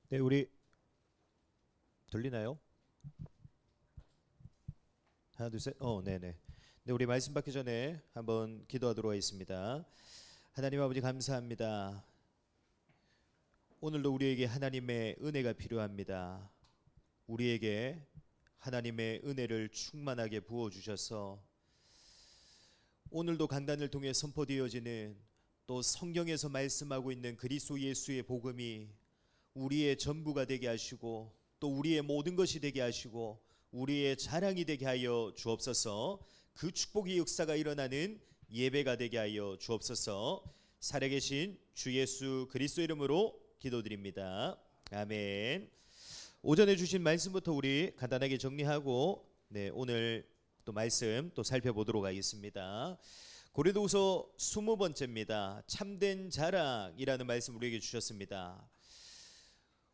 네, 우리 들리나요? 하나, 둘, 셋. 네네. 네, 우리 말씀 받기 전에 한번 기도하도록 하겠습니다. 하나님 아버지 감사합니다. 오늘도 우리에게 하나님의 은혜가 필요합니다. 우리에게 하나님의 은혜를 충만하게 부어 주셔서 오늘도 강단을 통해 선포되어지는 또 성경에서 말씀하고 있는 그리스도 예수의 복음이 우리의 전부가 되게 하시고 또 우리의 모든 것이 되게 하시고 우리의 자랑이 되게 하여 주옵소서. 그 축복의 역사가 일어나는 예배가 되게 하여 주옵소서. 살아계신 주 예수 그리스도 이름으로 기도드립니다. 아멘. 오전에 주신 말씀부터 우리 간단하게 정리하고 오늘 또 말씀 또 살펴보도록 하겠습니다. 고린도후서 20번째입니다. 참된 자랑이라는 말씀 우리에게 주셨습니다.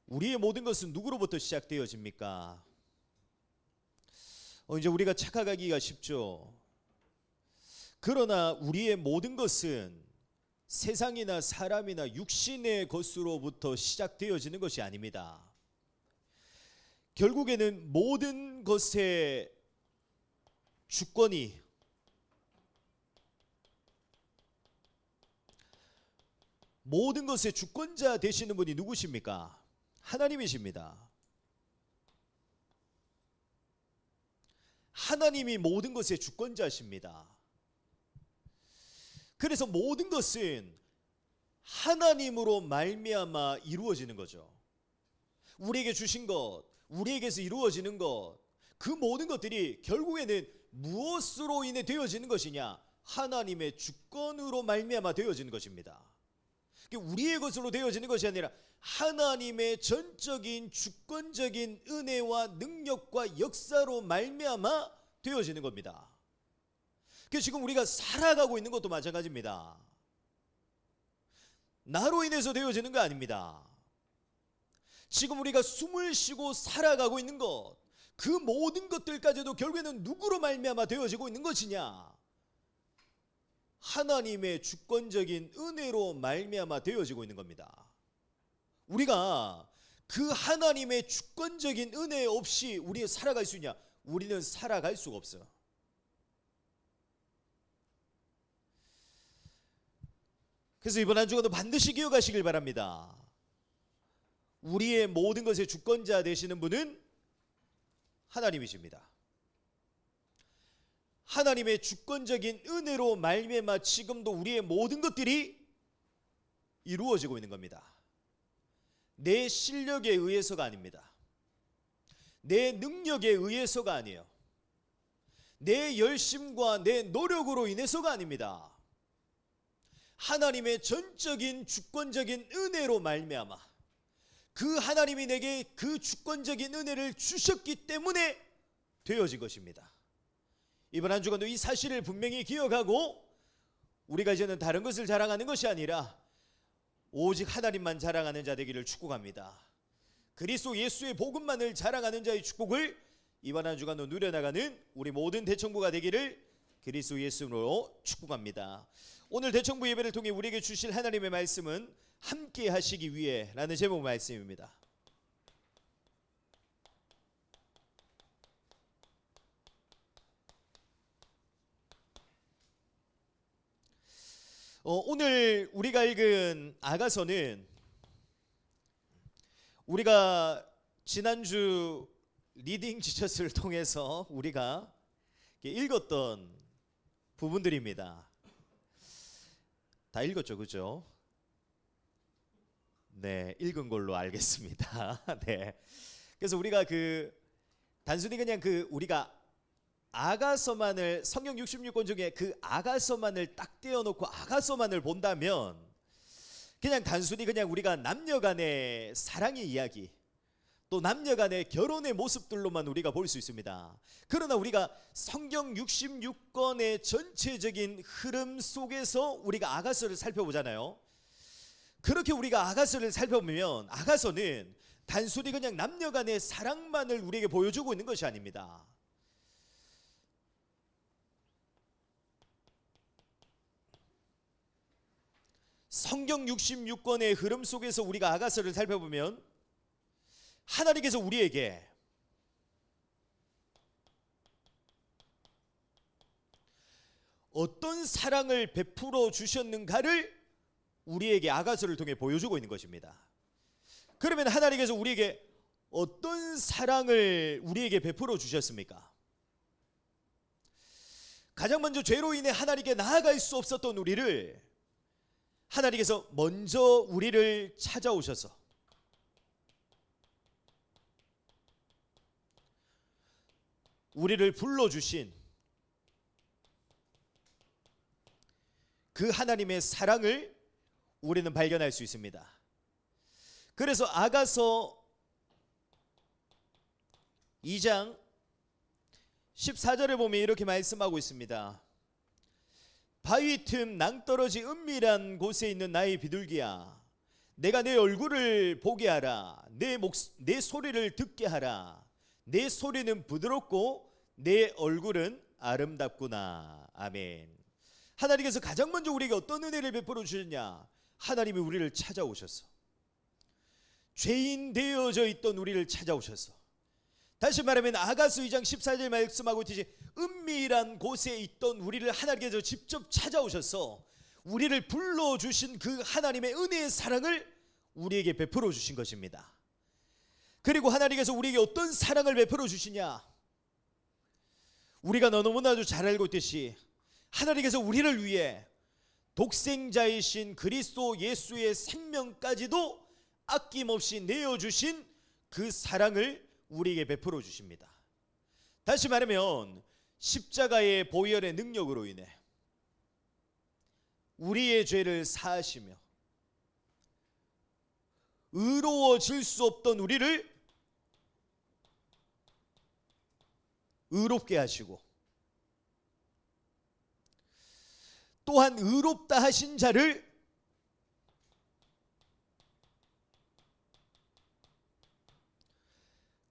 우리의 모든 것은 누구로부터 시작되어집니까? 이제 우리가 착각하기가 쉽죠. 그러나 우리의 모든 것은 세상이나 사람이나 육신의 것으로부터 시작되어지는 것이 아닙니다. 결국에는 모든 것의 주권이 모든 것의 주권자 되시는 분이 누구십니까? 하나님이십니다. 하나님이 모든 것의 주권자십니다. 그래서 모든 것은 하나님으로 말미암아 이루어지는 거죠. 우리에게 주신 것, 우리에게서 이루어지는 것, 그 모든 것들이 결국에는 무엇으로 인해 되어지는 것이냐? 하나님의 주권으로 말미암아 되어지는 것입니다. 우리의 것으로 되어지는 것이 아니라 하나님의 전적인 주권적인 은혜와 능력과 역사로 말미암아 되어지는 겁니다. 그래서 지금 우리가 살아가고 있는 것도 마찬가지입니다. 나로 인해서 되어지는 거 아닙니다. 지금 우리가 숨을 쉬고 살아가고 있는 것, 그 모든 것들까지도 결국에는 누구로 말미암아 되어지고 있는 것이냐? 하나님의 주권적인 은혜로 말미암아 되어지고 있는 겁니다. 우리가 그 하나님의 주권적인 은혜 없이 우리가 살아갈 수 있냐? 우리는 살아갈 수가 없어요. 그래서 이번 한 주간도 반드시 기억하시길 바랍니다. 우리의 모든 것의 주권자 되시는 분은 하나님이십니다. 하나님의 주권적인 은혜로 말미암아 지금도 우리의 모든 것들이 이루어지고 있는 겁니다. 내 실력에 의해서가 아닙니다. 내 능력에 의해서가 아니에요. 내 열심과 내 노력으로 인해서가 아닙니다. 하나님의 전적인 주권적인 은혜로 말미암아 그 하나님이 내게 그 주권적인 은혜를 주셨기 때문에 되어진 것입니다. 이번 한 주간도 이 사실을 분명히 기억하고 우리가 이제는 다른 것을 자랑하는 것이 아니라 오직 하나님만 자랑하는 자 되기를 축복합니다. 그리스도 예수의 복음만을 자랑하는 자의 축복을 이번 한 주간도 누려나가는 우리 모든 대청부가 되기를 그리스도 예수로 축복합니다. 오늘 대청부 예배를 통해 우리에게 주실 하나님의 말씀은 함께 하시기 위해 라는 제목 말씀입니다. 오늘 우리가 읽은 아가서는 우리가 지난주 리딩 지처스를 통해서 우리가 읽었던 부분들입니다. 다 읽었죠, 그죠? 네, 읽은 걸로 알겠습니다. 네. 그래서 우리가 단순히 그냥 우리가 아가서만을 성경 66권 중에 그 아가서만을 딱 떼어놓고 아가서만을 본다면 그냥 단순히 그냥 우리가 남녀간의 사랑의 이야기 또 남녀간의 결혼의 모습들로만 우리가 볼 수 있습니다. 그러나 우리가 성경 66권의 전체적인 흐름 속에서 우리가 아가서를 살펴보잖아요. 그렇게 우리가 아가서를 살펴보면 아가서는 단순히 그냥 남녀간의 사랑만을 우리에게 보여주고 있는 것이 아닙니다. 성경 66권의 흐름 속에서 우리가 아가서를 살펴보면 하나님께서 우리에게 어떤 사랑을 베풀어 주셨는가를 우리에게 아가서를 통해 보여주고 있는 것입니다. 그러면 하나님께서 우리에게 어떤 사랑을 우리에게 베풀어 주셨습니까? 가장 먼저 죄로 인해 하나님께 나아갈 수 없었던 우리를 하나님께서 먼저 우리를 찾아오셔서 우리를 불러주신 그 하나님의 사랑을 우리는 발견할 수 있습니다. 그래서 아가서 2장 14절에 보면 이렇게 말씀하고 있습니다. 바위 틈 낭떠러지 은밀한 곳에 있는 나의 비둘기야, 내가 내 얼굴을 보게 하라. 내 소리를 듣게 하라. 내 소리는 부드럽고 내 얼굴은 아름답구나. 아멘. 하나님께서 가장 먼저 우리에게 어떤 은혜를 베풀어 주셨냐? 하나님이 우리를 찾아오셔서, 죄인 되어져 있던 우리를 찾아오셔서, 다시 말하면 아가서 2장 14절 말씀하고 있듯이 은밀한 곳에 있던 우리를 하나님께서 직접 찾아오셔서 우리를 불러주신 그 하나님의 은혜의 사랑을 우리에게 베풀어 주신 것입니다. 그리고 하나님께서 우리에게 어떤 사랑을 베풀어 주시냐? 우리가 너무나도 잘 알고 있듯이 하나님께서 우리를 위해 독생자이신 그리스도 예수의 생명까지도 아낌없이 내어주신 그 사랑을 우리에게 베풀어 주십니다. 다시 말하면 십자가의 보혈의 능력으로 인해 우리의 죄를 사하시며 의로워질 수 없던 우리를 의롭게 하시고, 또한 의롭다 하신 자를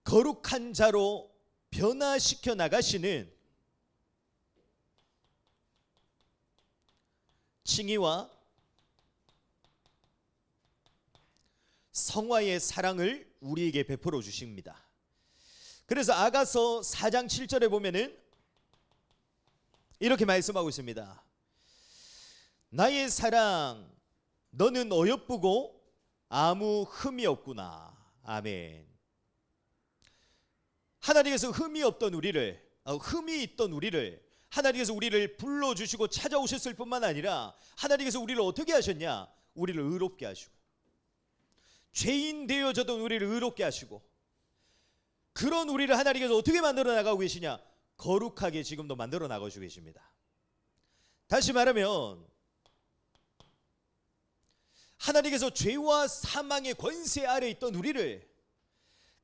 거룩한 자로 변화시켜 나가시는 칭의와 성화의 사랑을 우리에게 베풀어 주십니다. 그래서 아가서 4장 7절에 보면은 이렇게 말씀하고 있습니다. 나의 사랑, 너는 어여쁘고 아무 흠이 없구나. 아멘. 하나님께서 흠이 있던 우리를 하나님께서 우리를 불러주시고 찾아오셨을 뿐만 아니라 하나님께서 우리를 어떻게 하셨냐? 우리를 의롭게 하시고, 죄인 되어져도 우리를 의롭게 하시고, 그런 우리를 하나님께서 어떻게 만들어 나가고 계시냐? 거룩하게 지금도 만들어 나가시고 계십니다. 다시 말하면 하나님께서 죄와 사망의 권세 아래 있던 우리를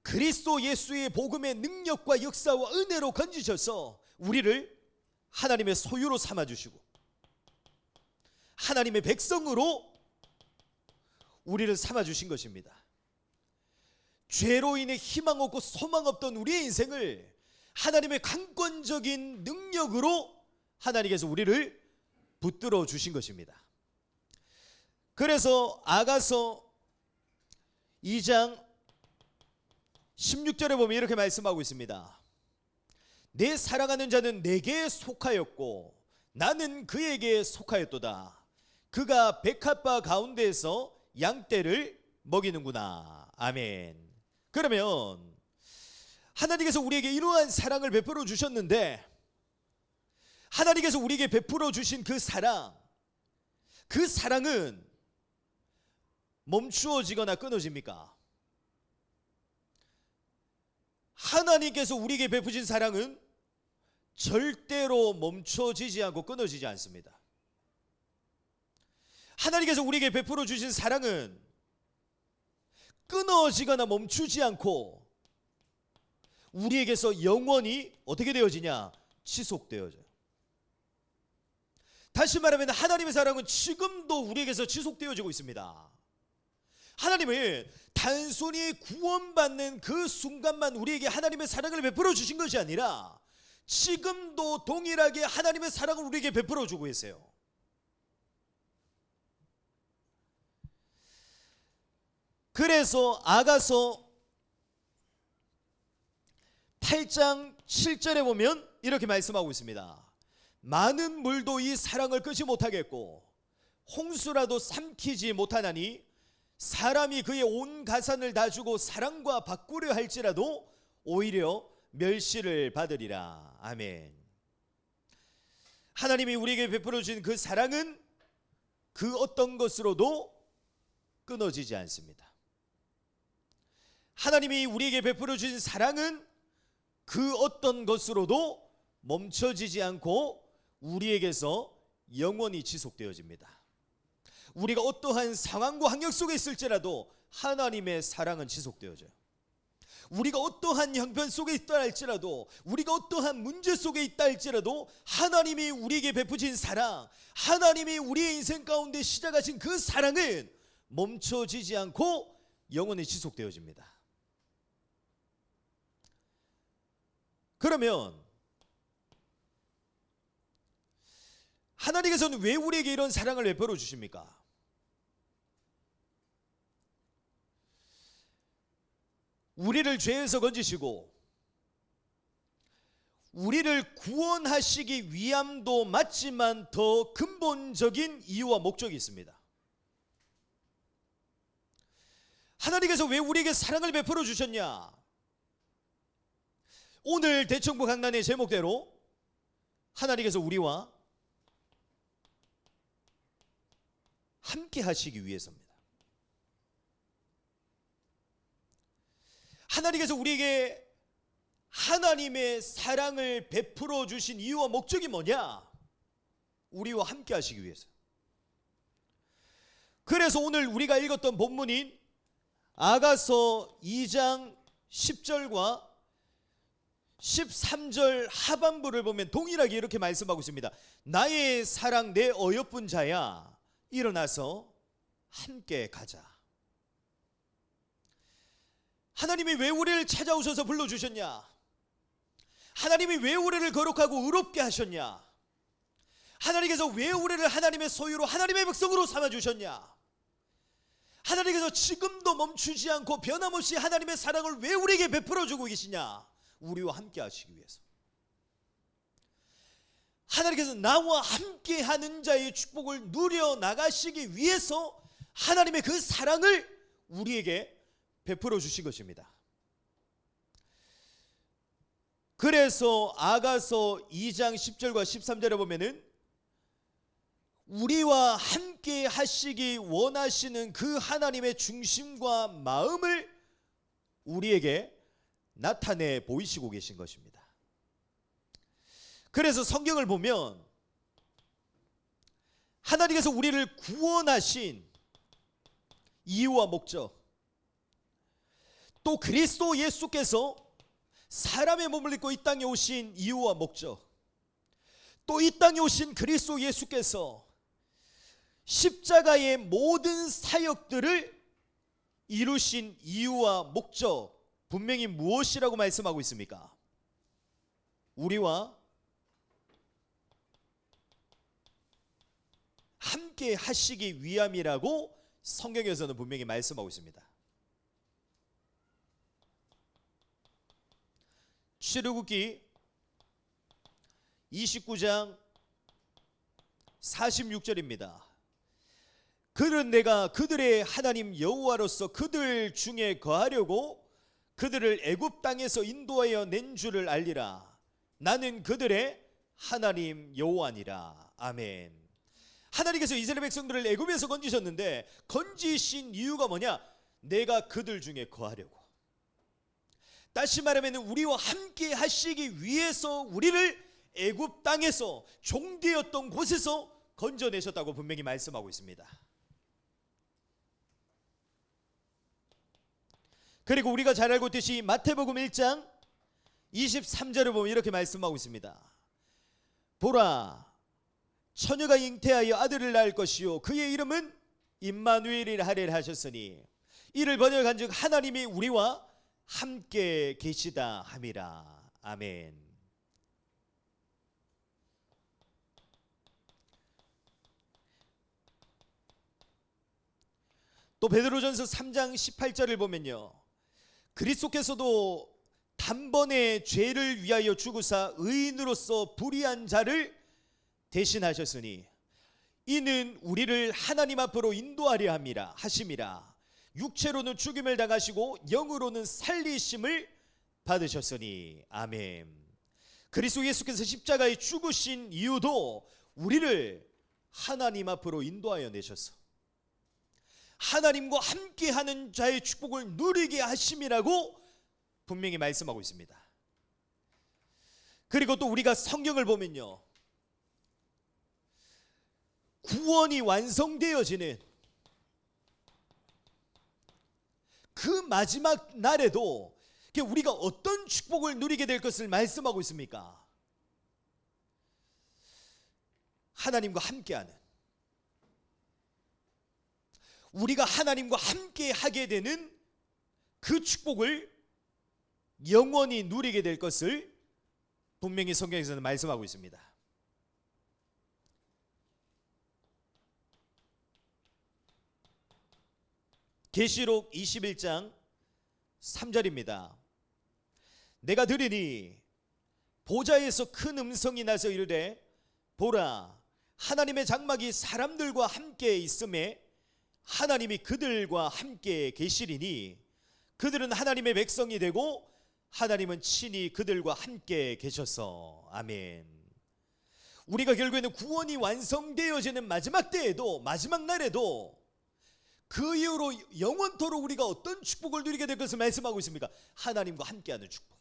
그리스도 예수의 복음의 능력과 역사와 은혜로 건지셔서 우리를 하나님의 소유로 삼아주시고 하나님의 백성으로 우리를 삼아주신 것입니다. 죄로 인해 희망 없고 소망 없던 우리의 인생을 하나님의 강권적인 능력으로 하나님께서 우리를 붙들어 주신 것입니다. 그래서 아가서 2장 16절에 보면 이렇게 말씀하고 있습니다. 내 사랑하는 자는 내게 속하였고 나는 그에게 속하였도다. 그가 백합화 가운데에서 양떼를 먹이는구나. 아멘. 그러면 하나님께서 우리에게 이러한 사랑을 베풀어 주셨는데, 하나님께서 우리에게 베풀어 주신 그 사랑은 멈추어지거나 끊어집니까? 하나님께서 우리에게 베푸신 사랑은 절대로 멈춰지지 않고 끊어지지 않습니다. 하나님께서 우리에게 베풀어 주신 사랑은 끊어지거나 멈추지 않고 우리에게서 영원히 어떻게 되어지냐? 지속되어져요. 다시 말하면 하나님의 사랑은 지금도 우리에게서 지속되어지고 있습니다. 하나님은 단순히 구원받는 그 순간만 우리에게 하나님의 사랑을 베풀어 주신 것이 아니라 지금도 동일하게 하나님의 사랑을 우리에게 베풀어 주고 계세요. 그래서 아가서 8장 7절에 보면 이렇게 말씀하고 있습니다. 많은 물도 이 사랑을 끄지 못하겠고 홍수라도 삼키지 못하나니 사람이 그의 온 가산을 다 주고 사랑과 바꾸려 할지라도 오히려 멸시를 받으리라. 아멘. 하나님이 우리에게 베풀어 주신 그 사랑은 그 어떤 것으로도 끊어지지 않습니다. 하나님이 우리에게 베풀어 주신 사랑은 그 어떤 것으로도 멈춰지지 않고 우리에게서 영원히 지속되어집니다. 우리가 어떠한 상황과 환경 속에 있을지라도 하나님의 사랑은 지속되어져요. 우리가 어떠한 형편 속에 있다 할지라도, 우리가 어떠한 문제 속에 있다 할지라도 하나님이 우리에게 베푸신 사랑, 하나님이 우리의 인생 가운데 시작하신 그 사랑은 멈춰지지 않고 영원히 지속되어집니다. 그러면 하나님께서는 왜 우리에게 이런 사랑을 베풀어 주십니까? 우리를 죄에서 건지시고 우리를 구원하시기 위함도 맞지만 더 근본적인 이유와 목적이 있습니다. 하나님께서 왜 우리에게 사랑을 베풀어 주셨냐? 오늘 대청부 강단의 제목대로 하나님께서 우리와 함께 하시기 위해서입니다. 하나님께서 우리에게 하나님의 사랑을 베풀어 주신 이유와 목적이 뭐냐? 우리와 함께 하시기 위해서. 그래서 오늘 우리가 읽었던 본문인 아가서 2장 10절과 13절 하반부를 보면 동일하게 이렇게 말씀하고 있습니다. 나의 사랑 내 어여쁜 자야, 일어나서 함께 가자. 하나님이 왜 우리를 찾아오셔서 불러주셨냐? 하나님이 왜 우리를 거룩하고 의롭게 하셨냐? 하나님께서 왜 우리를 하나님의 소유로 하나님의 백성으로 삼아주셨냐? 하나님께서 지금도 멈추지 않고 변함없이 하나님의 사랑을 왜 우리에게 베풀어주고 계시냐? 우리와 함께 하시기 위해서. 하나님께서 나와 함께하는 자의 축복을 누려나가시기 위해서 하나님의 그 사랑을 우리에게 베풀어 주신 것입니다. 그래서 아가서 2장 10절과 13절에 보면은 우리와 함께 하시기 원하시는 그 하나님의 중심과 마음을 우리에게 나타내 보이시고 계신 것입니다. 그래서 성경을 보면 하나님께서 우리를 구원하신 이유와 목적, 또 그리스도 예수께서 사람의 몸을 입고 이 땅에 오신 이유와 목적, 또 이 땅에 오신 그리스도 예수께서 십자가의 모든 사역들을 이루신 이유와 목적, 분명히 무엇이라고 말씀하고 있습니까? 우리와 함께 하시기 위함이라고 성경에서는 분명히 말씀하고 있습니다. 출애굽기 29장 46절입니다. 그들은 내가 그들의 하나님 여호와로서 그들 중에 거하려고 그들을 애굽 땅에서 인도하여 낸 줄을 알리라. 나는 그들의 하나님 여호와니라. 아멘. 하나님께서 이스라엘 백성들을 애굽에서 건지셨는데 건지신 이유가 뭐냐? 내가 그들 중에 거하려고. 다시 말하면 우리와 함께 하시기 위해서 우리를 애굽 땅에서 종되었던 곳에서 건져내셨다고 분명히 말씀하고 있습니다. 그리고 우리가 잘 알고 있듯이 마태복음 1장 23절을 보면 이렇게 말씀하고 있습니다. 보라, 처녀가 잉태하여 아들을 낳을 것이요 그의 이름은 임마누엘이라 하리라 하셨으니 이를 번역한즉 하나님이 우리와 함께 계시다 함이라. 아멘. 또 베드로전서 3장 18절을 보면요, 그리스도께서도 단번에 죄를 위하여 죽으사 의인으로서 불의한 자를 대신하셨으니 이는 우리를 하나님 앞으로 인도하려 함이라 하심이라. 육체로는 죽임을 당하시고 영으로는 살리심을 받으셨으니. 아멘. 그리스도 예수께서 십자가에 죽으신 이유도 우리를 하나님 앞으로 인도하여 내셔서 하나님과 함께하는 자의 축복을 누리게 하심이라고 분명히 말씀하고 있습니다. 그리고 또 우리가 성경을 보면요, 구원이 완성되어지는 그 마지막 날에도 우리가 어떤 축복을 누리게 될 것을 말씀하고 있습니까? 하나님과 함께하는, 우리가 하나님과 함께하게 되는 그 축복을 영원히 누리게 될 것을 분명히 성경에서는 말씀하고 있습니다. 계시록 21장 3절입니다. 내가 들으니 보좌에서 큰 음성이 나서 이르되 보라, 하나님의 장막이 사람들과 함께 있음에 하나님이 그들과 함께 계시리니 그들은 하나님의 백성이 되고 하나님은 친히 그들과 함께 계셔서. 아멘. 우리가 결국에는 구원이 완성되어지는 마지막 때에도, 마지막 날에도 그 이후로 영원토록 우리가 어떤 축복을 누리게 될 것을 말씀하고 있습니까? 하나님과 함께하는 축복.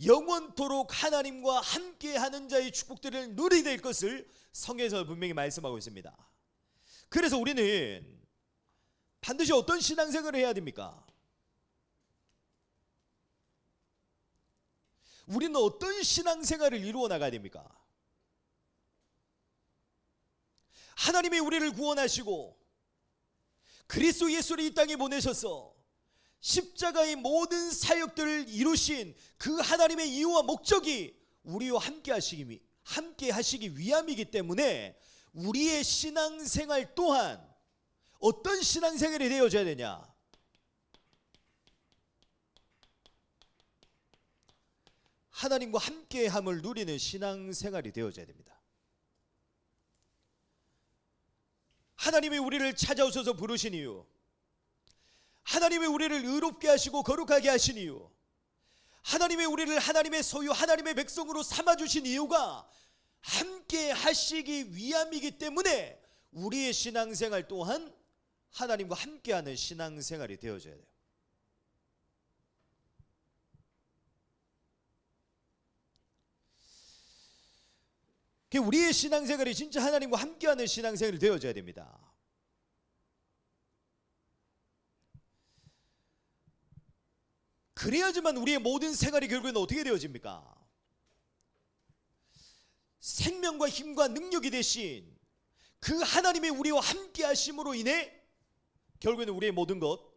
영원토록 하나님과 함께하는 자의 축복들을 누리게 될 것을 성경에서 분명히 말씀하고 있습니다. 그래서 우리는 반드시 어떤 신앙생활을 해야 됩니까? 우리는 어떤 신앙생활을 이루어 나가야 됩니까? 하나님이 우리를 구원하시고 그리스도 예수를 이 땅에 보내셔서 십자가의 모든 사역들을 이루신 그 하나님의 이유와 목적이 우리와 함께 하시기 위함이기 때문에 우리의 신앙생활 또한 어떤 신앙생활이 되어져야 되냐? 하나님과 함께함을 누리는 신앙생활이 되어져야 됩니다. 하나님이 우리를 찾아오셔서 부르신 이유, 하나님이 우리를 의롭게 하시고 거룩하게 하신 이유, 하나님이 우리를 하나님의 소유, 하나님의 백성으로 삼아주신 이유가 함께 하시기 위함이기 때문에 우리의 신앙생활 또한 하나님과 함께하는 신앙생활이 되어져야 돼요. 우리의 신앙생활이 진짜 하나님과 함께하는 신앙생활이 되어져야 됩니다. 그래야지만 우리의 모든 생활이 결국에는 어떻게 되어집니까? 생명과 힘과 능력이 되신 그 하나님의 우리와 함께 하심으로 인해 결국에는 우리의 모든 것,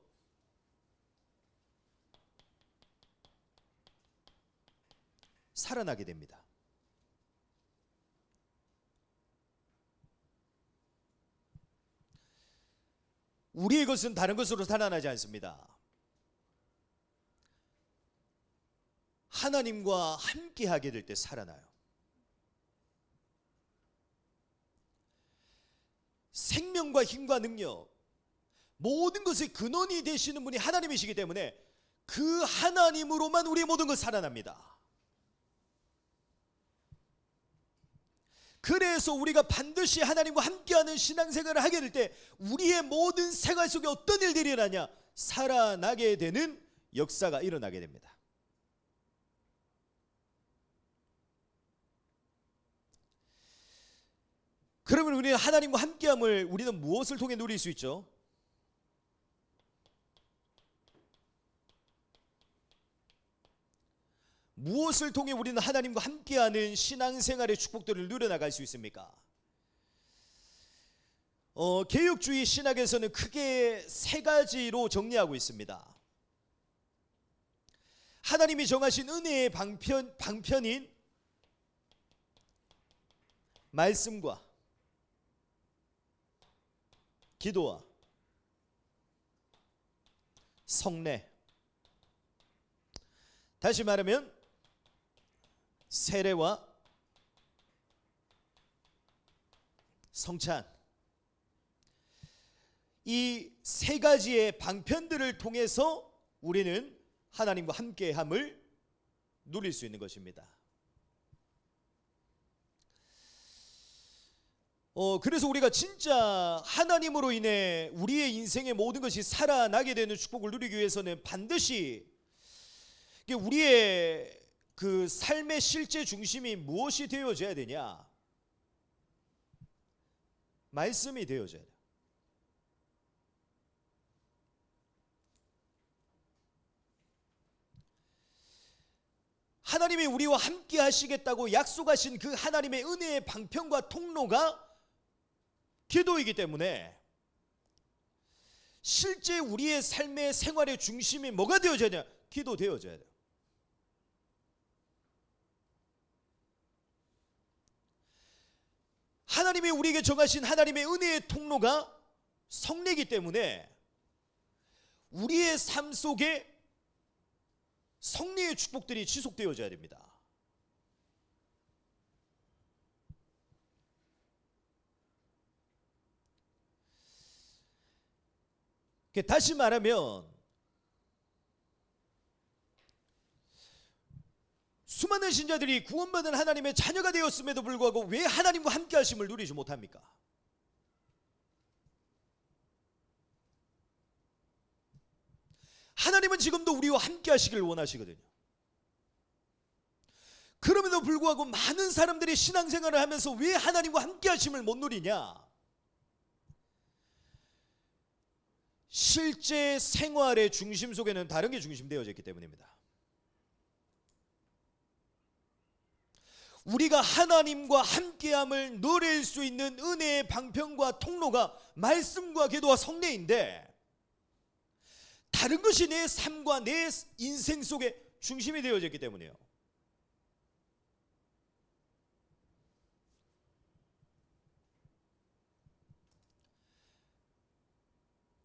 살아나게 됩니다. 우리의 것은 다른 것으로 살아나지 않습니다. 하나님과 함께 하게 될 때 살아나요. 생명과 힘과 능력, 모든 것의 근원이 되시는 분이 하나님이시기 때문에 그 하나님으로만 우리의 모든 것 살아납니다. 그래서 우리가 반드시 하나님과 함께하는 신앙생활을 하게 될 때 우리의 모든 생활 속에 어떤 일들이 일어나냐? 살아나게 되는 역사가 일어나게 됩니다. 그러면 우리는 하나님과 함께함을 우리는 무엇을 통해 누릴 수 있죠? 무엇을 통해 우리는 하나님과 함께하는 신앙생활의 축복들을 누려나갈 수 있습니까? 개혁주의 신학에서는 크게 세 가지로 정리하고 있습니다. 하나님이 정하신 은혜의 방편인 말씀과 기도와 성례, 다시 말하면 세례와 성찬, 이 세 가지의 방편들을 통해서 우리는 하나님과 함께함을 누릴 수 있는 것입니다. 그래서 우리가 진짜 하나님으로 인해 우리의 인생의 모든 것이 살아나게 되는 축복을 누리기 위해서는 반드시 우리의 그 삶의 실제 중심이 무엇이 되어져야 되냐? 말씀이 되어져야 돼요. 하나님이 우리와 함께 하시겠다고 약속하신 그 하나님의 은혜의 방편과 통로가 기도이기 때문에 실제 우리의 삶의 생활의 중심이 뭐가 되어져야 되냐? 기도 되어져야 돼요. 하나님이 우리에게 정하신 하나님의 은혜의 통로가 성례이기 때문에 우리의 삶 속에 성례의 축복들이 지속되어져야 됩니다. 다시 말하면 수많은 신자들이 구원받은 하나님의 자녀가 되었음에도 불구하고 왜 하나님과 함께 하심을 누리지 못합니까? 하나님은 지금도 우리와 함께 하시길 원하시거든요. 그럼에도 불구하고 많은 사람들이 신앙생활을 하면서 왜 하나님과 함께 하심을 못 누리냐? 실제 생활의 중심 속에는 다른 게 중심되어져 있기 때문입니다. 우리가 하나님과 함께함을 누릴 수 있는 은혜의 방편과 통로가 말씀과 기도와 성례인데 다른 것이 내 삶과 내 인생 속에 중심이 되어져 있기 때문이에요.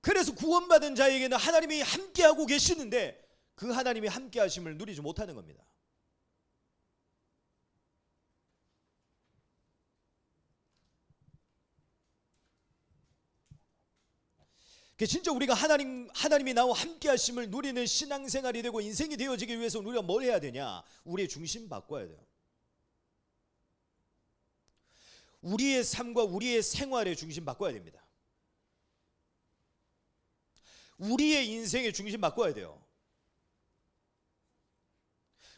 그래서 구원받은 자에게는 하나님이 함께하고 계시는데 그 하나님이 함께하심을 누리지 못하는 겁니다. 진짜 우리가 하나님이 나와 함께하심을 누리는 신앙생활이 되고 인생이 되어지기 위해서 우리가 뭘 해야 되냐? 우리의 중심 바꿔야 돼요. 우리의 삶과 우리의 생활의 중심 바꿔야 됩니다. 우리의 인생의 중심 바꿔야 돼요.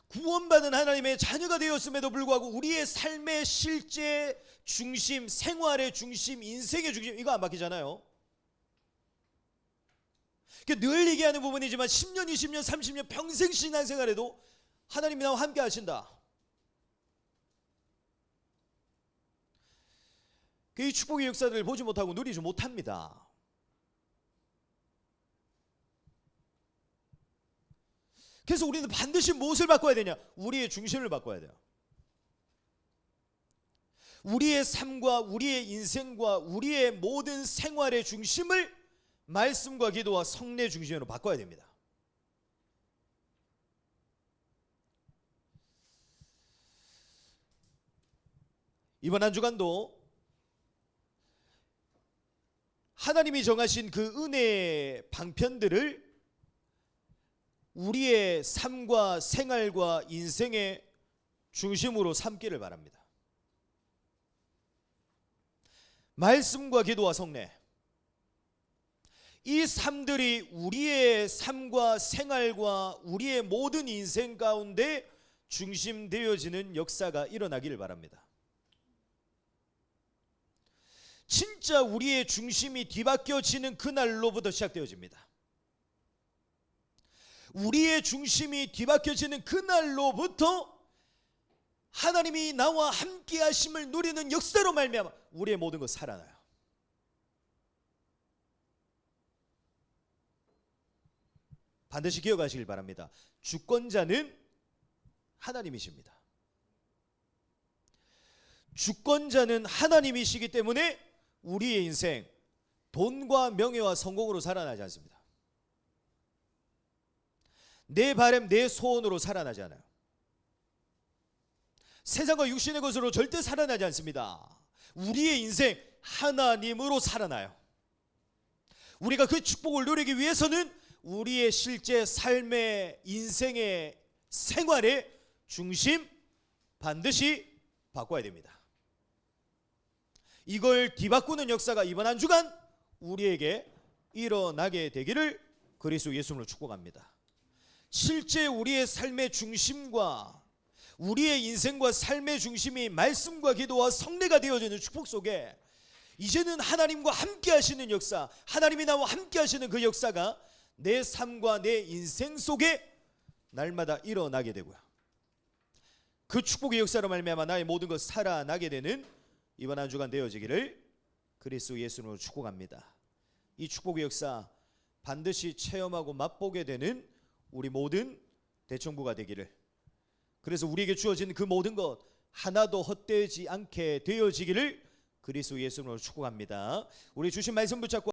구원받은 하나님의 자녀가 되었음에도 불구하고 우리의 삶의 실제 중심, 생활의 중심, 인생의 중심 이거 안 바뀌잖아요. 늘 얘기하는 부분이지만 10년, 20년, 30년 평생 신앙생활에도 하나님이 나와 함께 하신다. 이 축복의 역사들을 보지 못하고 누리지 못합니다. 그래서 우리는 반드시 무엇을 바꿔야 되냐? 우리의 중심을 바꿔야 돼요. 우리의 삶과 우리의 인생과 우리의 모든 생활의 중심을 말씀과 기도와 성례 중심으로 바꿔야 됩니다. 이번 한 주간도 하나님이 정하신 그 은혜의 방편들을 우리의 삶과 생활과 인생의 중심으로 삼기를 바랍니다. 말씀과 기도와 성례, 이 삶들이 우리의 삶과 생활과 우리의 모든 인생 가운데 중심되어지는 역사가 일어나기를 바랍니다. 진짜 우리의 중심이 뒤바뀌어지는 그날로부터 시작되어집니다. 우리의 중심이 뒤바뀌어지는 그날로부터 하나님이 나와 함께 하심을 누리는 역사로 말미암아 우리의 모든 것 살아나요. 반드시 기억하시길 바랍니다. 주권자는 하나님이십니다. 주권자는 하나님이시기 때문에 우리의 인생 돈과 명예와 성공으로 살아나지 않습니다. 내 바람, 내 소원으로 살아나지 않아요. 세상과 육신의 것으로 절대 살아나지 않습니다. 우리의 인생 하나님으로 살아나요. 우리가 그 축복을 누리기 위해서는 우리의 실제 삶의 인생의 생활의 중심 반드시 바꿔야 됩니다. 이걸 뒤바꾸는 역사가 이번 한 주간 우리에게 일어나게 되기를 그리스도 예수님으로 축복합니다. 실제 우리의 삶의 중심과 우리의 인생과 삶의 중심이 말씀과 기도와 성례가 되어지는 축복 속에 이제는 하나님과 함께 하시는 역사, 하나님이 나와 함께 하시는 그 역사가 내 삶과 내 인생 속에 날마다 일어나게 되고요. 그 축복의 역사로 말미암아 나의 모든 것 살아나게 되는 이번 한 주간 되어지기를 그리스도 예수님으로 축복합니다. 이 축복의 역사 반드시 체험하고 맛보게 되는 우리 모든 대청부가 되기를, 그래서 우리에게 주어진 그 모든 것 하나도 헛되지 않게 되어지기를 그리스도 예수님으로 축복합니다. 우리 주신 말씀 붙잡고